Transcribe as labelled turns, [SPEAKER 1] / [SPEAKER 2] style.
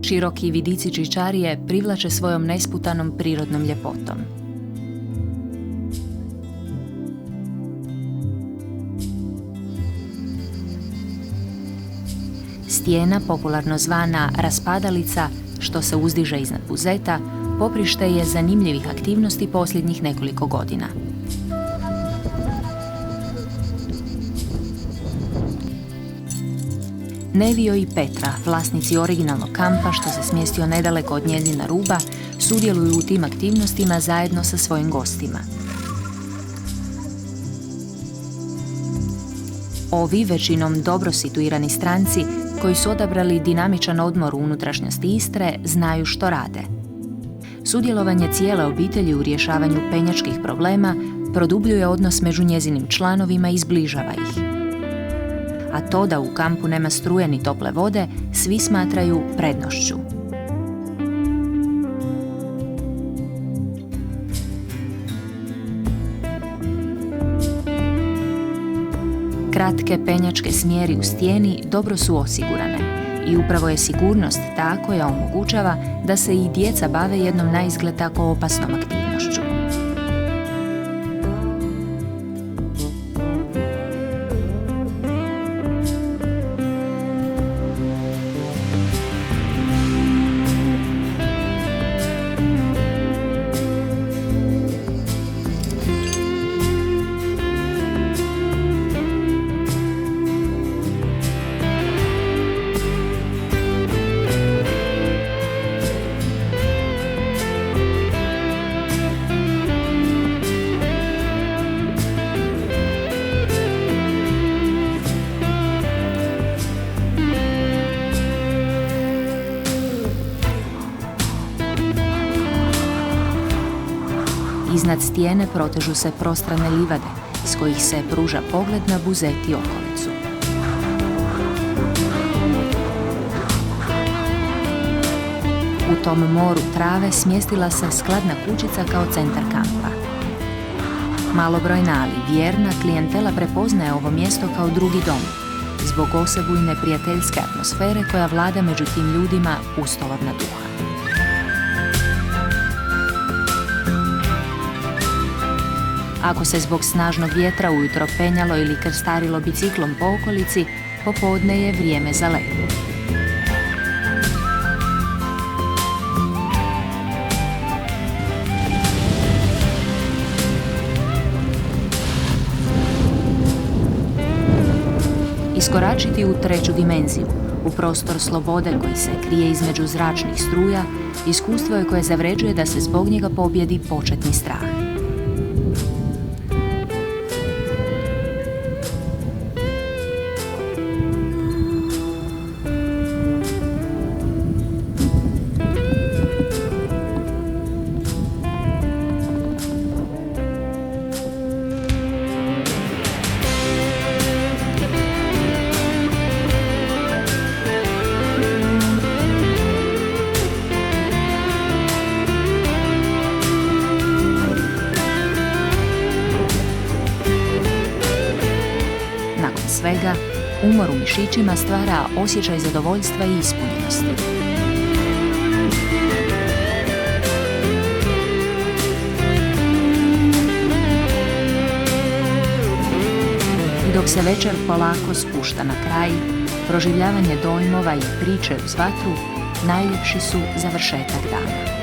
[SPEAKER 1] Široki vidici Čičarije privlače svojom nesputanom prirodnom ljepotom. Stijena, popularno zvana Raspadalica, što se uzdiže iznad Buzeta, poprište je zanimljivih aktivnosti posljednjih nekoliko godina. Nevio i Petra, vlasnici originalnog kampa što se smjestio nedaleko od njezina ruba, sudjeluju u tim aktivnostima zajedno sa svojim gostima. Ovi, većinom dobro situirani stranci, koji su odabrali dinamičan odmor u unutrašnjosti Istre, znaju što rade. Sudjelovanje cijele obitelji u rješavanju penjačkih problema produbljuje odnos među njezinim članovima i zbližava ih. A to da u kampu nema struje ni tople vode, svi smatraju prednošću. Kratke penjačke smjeri u stijeni dobro su osigurane i upravo je sigurnost ta koja omogućava da se i djeca bave jednom naizgled tako opasnom aktivnošću. Iznad stijene protežu se prostrane livade, iz kojih se pruža pogled na Buzet i okolicu. U tom moru trave smjestila se skladna kućica kao centar kampa. Malobrojna, ali vjerna klijentela prepoznaje ovo mjesto kao drugi dom, zbog osebujne prijateljske atmosfere koja vlada među tim ljudima pustolovna duha. Ako se zbog snažnog vjetra ujutro penjalo ili krstarilo biciklom po okolici, popodne je vrijeme za let. Iskoračiti u treću dimenziju, u prostor slobode koji se krije između zračnih struja, iskustvo je koje zavređuje da se zbog njega pobjedi početni strah. Svega, umor u mišićima stvara osjećaj zadovoljstva i ispunjenosti. I dok se večer polako spušta na kraj, proživljavanje dojmova i priče uz vatru najljepši su završetak dana.